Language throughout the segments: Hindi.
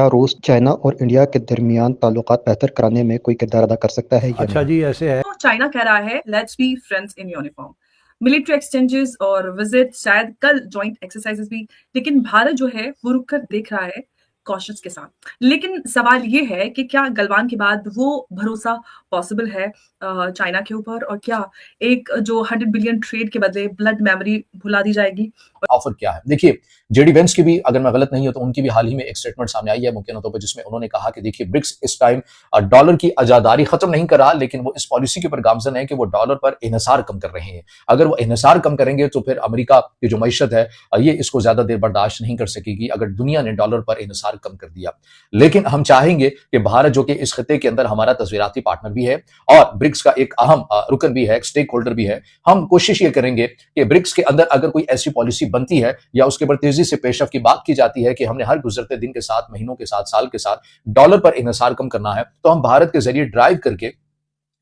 क्या रूस, चाइना और इंडिया के दरमियान ताल्लुकात बेहतर कराने में कोई किरदार अदा कर सकता है या अच्छा नहीं? जी, ऐसे है। तो चाइना कह रहा है let's be friends in uniform. Military exchanges और विजिट, शायद कल जॉइंट एक्सरसाइजेस भी। लेकिन भारत जो है वो रुक कर देख रहा है, कॉशस के साथ। लेकिन सवाल ये है कि क्या गलवान के बाद वो भरोसा पॉसिबल है चाइना के ऊपर, और क्या एक जो 100 बिलियन ट्रेड के बदले ब्लड मेमोरी भुला दी जाएगी। ऑफर क्या है? देखिए, जेडी वेंस की भी, अगर मैं गलत नहीं हूं तो उनकी भी हाल ही में एक स्टेटमेंट सामने आई है मुमकिन तौर पर, जिसमें उन्होंने कहा कि देखिए, ब्रिक्स इस टाइम डॉलर की आजादारी खत्म नहीं कर रहा, लेकिन वो इस पॉलिसी के ऊपर गामजन है कि वो डॉलर पर इन्हिसार कम कर रहे हैं। अगर वो इन्हिसार कम करेंगे तो फिर अमेरिका की जो मईशत है ये इसको ज्यादा देर बर्दाश्त नहीं कर सकेगी अगर दुनिया ने डॉलर पर इन्हिसार कम कर दिया। लेकिन हम चाहेंगे कि भारत, जो कि इस खिते के अंदर हमारा तस्वीराती पार्टनर भी है और ब्रिक्स का एक अहम रुकन भी है, एक स्टेक होल्डर भी है, हम कोशिश ये करेंगे कि ब्रिक्स के अंदर अगर कोई ऐसी पॉलिसी बनती है या उसके ऊपर तेजी से पेशरफ की बात की जाती है कि हमने हर गुजरते दिन के साथ, महीनों के साथ, साल के साथ डॉलर पर इन्हिसार कम करना है, तो हम भारत के जरिए ड्राइव करके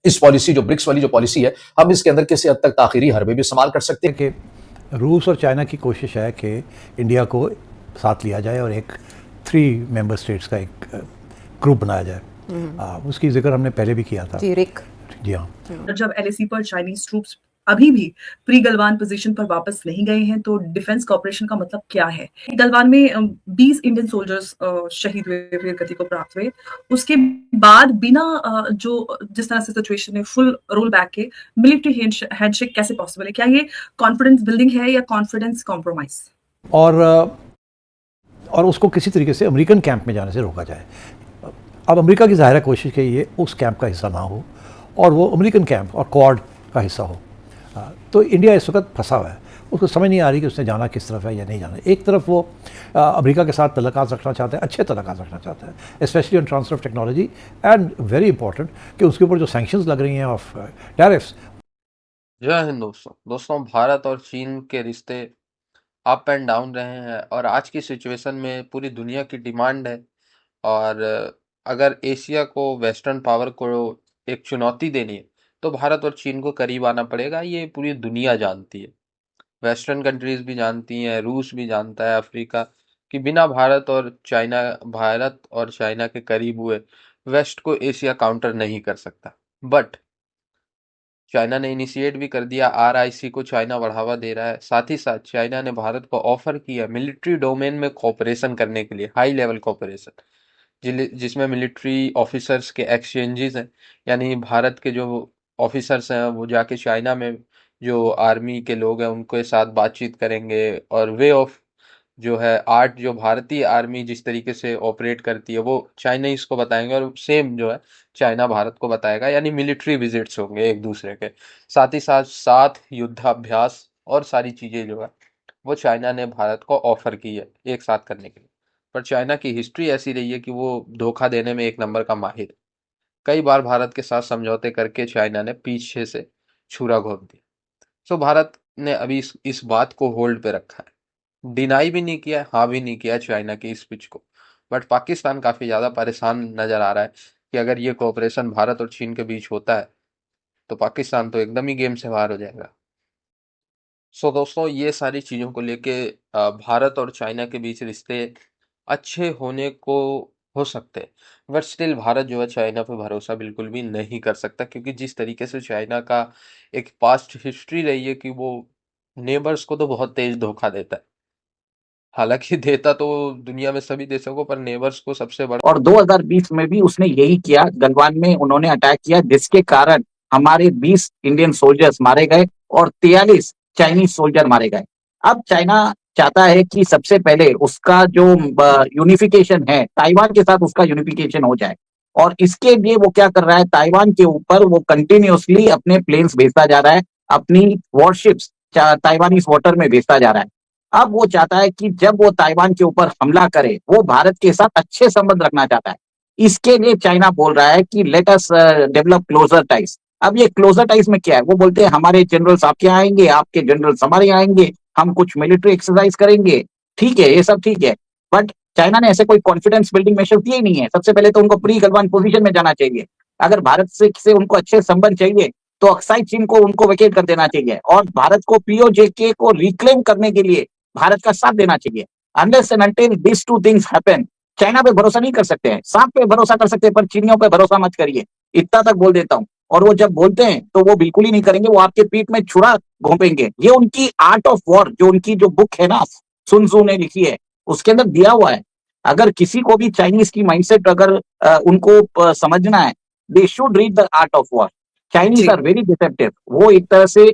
इस पॉलिसी, जो ब्रिक्स वाली जो पॉलिसी है, हम इसके अंदर किसी हद तक ताखिरी हरबे भी इस्तेमाल कर सकते हैं। कि रूस और चाइना की कोशिश है कि इंडिया को साथ लिया जाए और एक 3 मेंबर स्टेट्स का एक ग्रुप बनाया जाए। उसकी जिक्र हमने पहले भी किया था। जी रिक। जी हाँ। जब एलएसी पर चाइनीज ट्रूप्स अभी भी प्री गलवान पोजीशन पर वापस नहीं गए हैं, तो डिफेंस कॉपरेशन का मतलब क्या है? गलवान में 20 इंडियन सोल्जर्स शहीद हुए, वीर गति को प्राप्त हुए। उसके बाद बिना जो जिस तरह से सिचुएशन है, फुल रोल बैक के मिलिट्री हैंडशेक कैसे पॉसिबल है? क्या ये कॉन्फिडेंस बिल्डिंग है या कॉन्फिडेंस कॉम्प्रोमाइज? और उसको किसी तरीके से अमेरिकन कैंप में जाने से रोका जाए। अब अमेरिका की ज़ाहिर कोशिश है ये उस कैंप का हिस्सा ना हो और वो अमेरिकन कैंप और क्वाड का हिस्सा हो। तो इंडिया इस वक्त फंसा हुआ है, उसको समझ नहीं आ रही कि उसने जाना किस तरफ है या नहीं जाना। एक तरफ वो अमेरिका के साथ तल्लुकात रखना चाहते हैं, अच्छे तल्लुकात रखना चाहते हैं, specially on transfer of technology, and very important कि उसके ऊपर जो सैंक्शंस लग रही हैं ऑफ टैरिफ्स। जय हिंद दोस्तों, भारत और चीन के रिश्ते अप एंड डाउन रहे हैं और आज की सिचुएशन में पूरी दुनिया की डिमांड है। और अगर एशिया को, वेस्टर्न पावर को एक चुनौती देनी है तो भारत और चीन को करीब आना पड़ेगा। ये पूरी दुनिया जानती है, वेस्टर्न कंट्रीज भी जानती हैं, रूस भी जानता है, अफ्रीका, कि बिना भारत और चाइना के करीब हुए वेस्ट को एशिया काउंटर नहीं कर सकता। बट चाइना ने इनिशिएट भी कर दिया, आरआईसी को चाइना बढ़ावा दे रहा है। साथ ही साथ चाइना ने भारत को ऑफर किया मिलिट्री डोमेन में कोऑपरेशन करने के लिए, हाई लेवल कोऑपरेशन, जिसमें मिलिट्री ऑफिसर्स के एक्सचेंजेस हैं, यानी भारत के जो ऑफिसर्स हैं वो जाके चाइना में जो आर्मी के लोग हैं उनके साथ बातचीत करेंगे और वे ऑफ जो है आर्ट, जो भारतीय आर्मी जिस तरीके से ऑपरेट करती है वो चाइनीज को बताएंगे और सेम जो है चाइना भारत को बताएगा। यानी मिलिट्री विजिट्स होंगे एक दूसरे के साथ ही साथ युद्धाभ्यास और सारी चीजें जो है वो चाइना ने भारत को ऑफर की है एक साथ करने के लिए। पर चाइना की हिस्ट्री ऐसी रही है कि वो धोखा देने में एक नंबर का माहिर है। कई बार भारत के साथ समझौते करके चाइना ने पीछे से छुरा घोंप दिया। सो भारत ने अभी इस बात को होल्ड पे रखा है, डिनाई भी नहीं किया, हाँ भी नहीं किया चाइना की इस पिच को। बट पाकिस्तान काफी ज्यादा परेशान नजर आ रहा है कि अगर ये कोऑपरेशन भारत और चीन के बीच होता है तो पाकिस्तान तो एकदम ही गेम से बाहर हो जाएगा। सो दोस्तों, ये सारी चीजों को लेके भारत और चाइना के बीच रिश्ते अच्छे होने को हो सकते हैं, बट स्टिल भारत जो है चाइना पे भरोसा बिल्कुल भी नहीं कर सकता, क्योंकि जिस तरीके से चाइना का एक पास्ट हिस्ट्री रही है कि वो नेबर्स को तो बहुत तेज धोखा देता है। हालांकि देता तो दुनिया में सभी देशों को, पर नेबर्स को सबसे बड़ा। और 2020 में भी उसने यही किया, गलवान में उन्होंने अटैक किया, जिसके कारण हमारे 20 इंडियन सोल्जर्स मारे गए और 43 चाइनीज सोल्जर मारे गए। अब चाइना चाहता है कि सबसे पहले उसका जो यूनिफिकेशन है, ताइवान के साथ उसका यूनिफिकेशन हो जाए, और इसके लिए वो क्या कर रहा है, ताइवान के ऊपर वो कंटिन्यूअसली अपने प्लेन्स भेजता जा रहा है, अपनी वॉरशिप्स ताइवानी वाटर में भेजता जा रहा है। अब वो चाहता है कि जब वो ताइवान के ऊपर हमला करे, वो भारत के साथ अच्छे संबंध रखना चाहता है। इसके लिए चाइना बोल रहा है कि let us develop closer ties. अब ये क्लोजर टाइज में क्या है, वो बोलते हैं हमारे जनरल्स आपके यहाँ आएंगे, आपके जनरल्स हमारे यहाँ आएंगे, हम कुछ मिलिट्री एक्सरसाइज करेंगे। ठीक है, ये सब ठीक है, बट चाइना ने ऐसे कोई कॉन्फिडेंस बिल्डिंग मेजर दिए ही नहीं है। सबसे पहले तो उनको प्री गलवान पोजीशन में जाना चाहिए। अगर भारत से उनको अच्छे संबंध चाहिए तो अक्साई चीन को उनको वेकेट कर देना चाहिए और भारत को पीओजेके को रिक्लेम करने के लिए भारत का साथ देना चाहिए। Unless and until this two things happen, China पे भरोसा नहीं कर सकते हैं, सांप पे भरोसा कर सकते हैं पर चीनियों पे भरोसा मत करिए, इतना तक बोल देता हूं। और वो जब बोलते हैं तो वो बिल्कुल ही नहीं करेंगे, वो आपके पीठ में छुरा घोंपेंगे। ये उनकी आर्ट ऑफ वॉर, जो उनकी जो बुक है ना, सुन तzu ने लिखी है, उसके अंदर दिया हुआ है। अगर किसी को भी चाइनीज की माइंडसेट अगर उनको समझना है, they should read the art of war. Chinese जी आर वेरी डिसेप्टिव। वो एक तरह से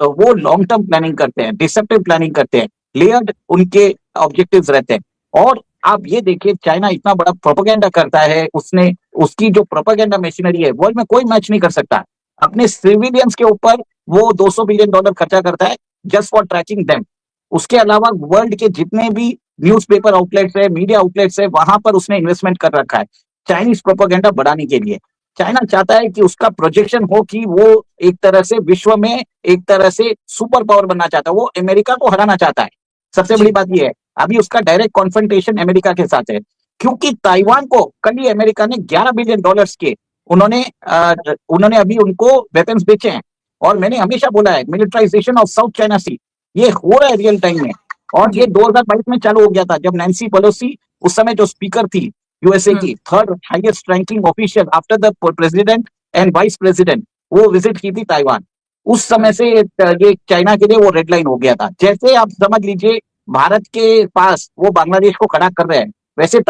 वो लॉन्ग टर्म प्लानिंग करते हैं, डिसेप्टिव प्लानिंग करते हैं, लेयर्ड उनके ऑब्जेक्टिव्स रहते हैं। और आप ये देखिए, चाइना इतना बड़ा प्रोपेगेंडा करता है, उसने उसकी जो प्रोपेगेंडा मशीनरी है वर्ल्ड में कोई मैच नहीं कर सकता। अपने सिविलियंस के ऊपर वो $200 बिलियन खर्चा करता है जस्ट फॉर ट्रैकिंग देम। उसके अलावा वर्ल्ड के जितने भी न्यूज़पेपर आउटलेट्स है, मीडिया आउटलेट्स है, वहां पर उसने इन्वेस्टमेंट कर रखा है चाइनीज प्रोपेगेंडा बढ़ाने के लिए। चाइना चाहता है कि उसका प्रोजेक्शन हो कि वो एक तरह से विश्व में एक तरह से सुपर पावर बनना चाहता है, वो अमेरिका को हराना चाहता है। सबसे बड़ी बात यह है, अभी उसका डायरेक्ट कॉन्फ्रंटेशन अमेरिका के साथ है, क्योंकि ताइवान को कल ही अमेरिका ने $11 बिलियन के उन्होंने अभी उनको वेपन्स बेचे हैं। और मैंने हमेशा बोला है, मिलिटराइजेशन ऑफ साउथ चाइना सी ये हो रहा है रियल टाइम में। और ये 2022 में चालू हो गया था, जब नैन्सी पेलोसी उस समय जो स्पीकर थी यूएसए की, third highest ranking official after the president and vice president, वो विजिट की थी ताइवान। उस समय से ये चाइना के लिए वो रेड लाइन हो गया था। जैसे आप समझ लीजिए भारत के पास वो बांग्लादेश को खड़ा कर रहे हैं, वैसे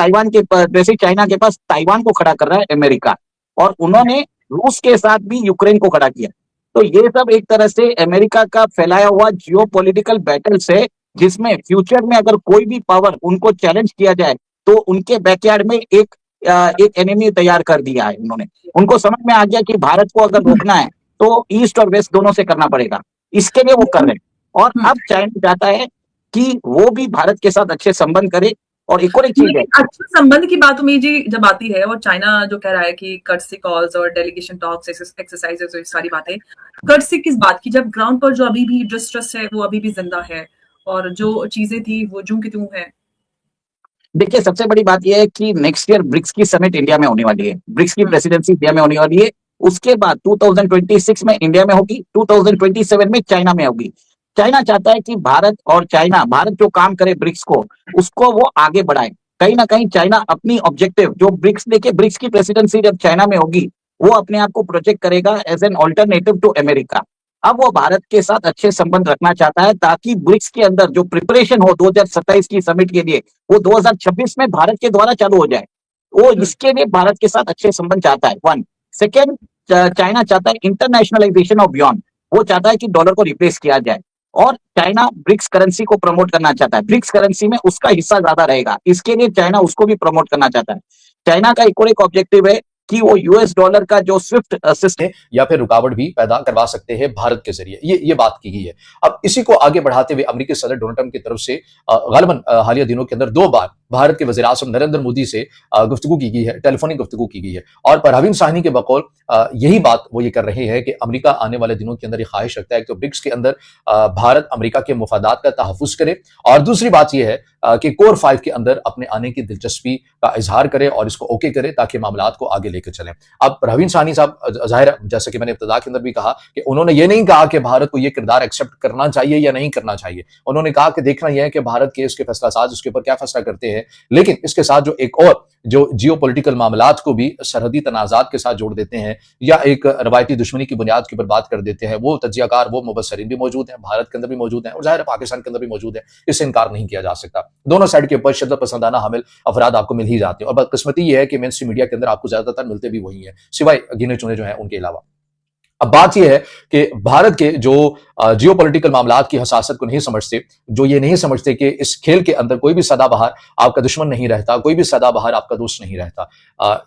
चाइना के पास ताइवान को खड़ा कर रहा है अमेरिका। और उन्होंने रूस के साथ भी यूक्रेन को खड़ा किया। तो ये सब एक तरह से अमेरिका का फैलाया हुआ जियोपॉलिटिकल बैटल्स है, जिसमें फ्यूचर में अगर कोई भी पावर उनको चैलेंज किया जाए तो उनके बैकयार्ड में एक एनिमी तैयार कर दिया है उन्होंने। उनको समझ में आ गया कि भारत को अगर रोकना है तो ईस्ट और वेस्ट दोनों से करना पड़ेगा, इसके लिए वो कर रहे हैं। और अब चाइना चाहता है कि वो भी भारत के साथ अच्छे संबंध करे। और एक और एक चीज है, अच्छे संबंध की बात उमेश जी जब आती है, और चाइना जो कह रहा है कि कर्टसी कॉल्स और डेलीगेशन टॉक्स, एक्सरसाइजेस, सारी बातें, कर्टसी किस बात की, जब ग्राउंड पर जो अभी भी डिस्ट्रस्ट है वो अभी भी जिंदा है और जो चीजें थी वो जूं की त्यों है। देखिए सबसे बड़ी बात यह है कि नेक्स्ट ईयर ब्रिक्स की समिट इंडिया में होने वाली है, ब्रिक्स की प्रेसिडेंसी इंडिया में होने वाली है। उसके बाद 2026 में इंडिया में होगी, 2027 में चाइना में होगी। चाइना चाहता है कि भारत जो काम करे ब्रिक्स को, उसको वो आगे बढ़ाए। कहीं ना कहीं चाइना अपनी ऑब्जेक्टिव जो ब्रिक्स की प्रेसिडेंसी जब चाइना में होगी, वो अपने आप को प्रोजेक्ट करेगा as an alternative to America. अब वो भारत के साथ अच्छे संबंध रखना चाहता है, ताकि ब्रिक्स के अंदर जो प्रिपरेशन हो 2027 की समिट के लिए, वो 2026 में भारत के द्वारा चालू हो जाए। वो इसके लिए भारत के साथ अच्छे संबंध चाहता है, वन। सेकेंड, चाइना चाहता है इंटरनेशनलाइजेशन ऑफ युआन। वो चाहता है कि डॉलर को रिप्लेस किया जाए। और चाइना ब्रिक्स करेंसी को प्रमोट करना चाहता है, ब्रिक्स करेंसी में उसका हिस्सा ज्यादा रहेगा, इसके लिए चाइना उसको भी प्रमोट करना चाहता है। चाइना का एक और एक ऑब्जेक्टिव है कि वो US डॉलर का जो स्विफ्ट सिस्टम या फिर रुकावट भी पैदा करवा सकते हैं भारत के जरिए, ये बात की गई है। अब इसी को आगे बढ़ाते हुए अमेरिकी सदर डोनाल्ड ट्रंप की तरफ से गालिबन हालिया दिनों के अंदर 2 बार भारत के वज़ीर आज़म नरेंद्र मोदी से गुफ्तगू की गई है, टेलीफोनिक गुफ्तगू की गई है। और परवीन साहनी के बकौल यही बात वो ये कर रहे हैं कि अमेरिका आने वाले दिनों के अंदर ये ख्वाहिश रखता है कि तो ब्रिक्स के अंदर भारत अमेरिका के मुफादात का तहफ़्फ़ुज़ करे। और दूसरी बात यह है कि कोर 5 के अंदर अपने आने की दिलचस्पी का इजहार करे और इसको ओके करे, ताकि मामलात को आगे लेकर चलें। अब परवीन साहनी साहब, जाहिर जैसे कि मैंने इब्तिदा के अंदर भी कहा कि उन्होंने ये नहीं कहा कि भारत को ये किरदार एक्सेप्ट करना चाहिए या नहीं करना चाहिए। उन्होंने कहा कि देखना यह है कि भारत के इसके फैसला साज उसके ऊपर क्या फैसला करते हैं। लेकिन इसके साथ जो एक और जो जियोपॉलिटिकल मामलात को भी सरहदी तनाज़ात के साथ जोड़ देते हैं या एक रवायती दुश्मनी की बुनियाद के ऊपर बात कर देते हैं, वो तज्जियाकार, वो मुबस्सरीन भी मौजूद हैं, भारत के अंदर भी मौजूद हैं और जाहिर है पाकिस्तान के अंदर भी मौजूद है। इससे इनकार नहीं किया जा सकता। दोनों साइड के ऊपर शिद्दत पसंदाना हामिल अफराद आपको मिल ही जाते हैं। और बदकिस्मती ये है कि मेन स्ट्रीम मीडिया के अंदर आपको ज्यादातर मिलते भी वही हैं, सिवाय गिने चुने जो हैं उनके अलावा। अब बात यह है कि भारत के जो जियोपॉलिटिकल मामलात की हसासत को नहीं समझते, जो ये नहीं समझते कि इस खेल के अंदर कोई भी सदाबहार आपका दुश्मन नहीं रहता, कोई भी सदाबहार आपका दोस्त नहीं रहता,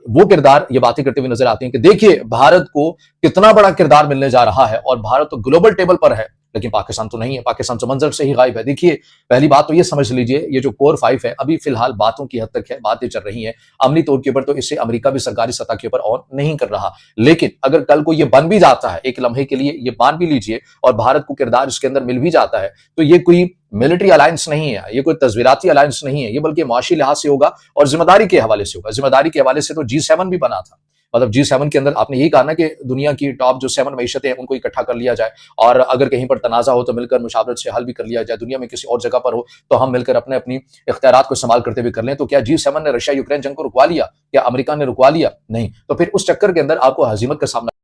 वो किरदार ये बातें करते हुए नजर आते हैं कि देखिए भारत को कितना बड़ा किरदार मिलने जा रहा है और भारत तो ग्लोबल टेबल पर है, लेकिन पाकिस्तान तो नहीं है, पाकिस्तान तो मंजर से ही गायब है। देखिए पहली बात तो ये समझ लीजिए, ये जो कोर 5 है अभी फिलहाल बातों की हद तक है, बातें चल रही हैं अमली तौर के ऊपर, तो इससे अमेरिका भी सरकारी सतह के ऊपर ऑन नहीं कर रहा। लेकिन अगर कल को ये बन भी जाता है, एक लम्हे के लिए ये मान भी लीजिए, और भारत को किरदार इसके अंदर मिल भी जाता है, तो ये कोई मिलिट्री अलायंस नहीं है, ये कोई तस्वीराती अलायंस नहीं है, ये बल्कि माशी लिहाज से होगा और जिम्मेदारी के हवाले से होगा। जिम्मेदारी के हवाले से तो G7 भी बना था, मतलब G7 के अंदर आपने यही कहा ना कि दुनिया की टॉप जो 7 मईशतें हैं उनको इकट्ठा कर लिया जाए, और अगर कहीं पर तनाज़ा हो तो मिलकर मुशावरत से हल भी कर लिया जाए। दुनिया में किसी और जगह पर हो तो हम मिलकर अपनी इख्तियारात को इस्तेमाल करते हुए कर लें। तो क्या G7 ने रशिया यूक्रेन जंग को रुकवा लिया? क्या अमेरिका ने रुकवा लिया? नहीं। तो फिर उस चक्कर के अंदर आपको हज़ीमत का सामना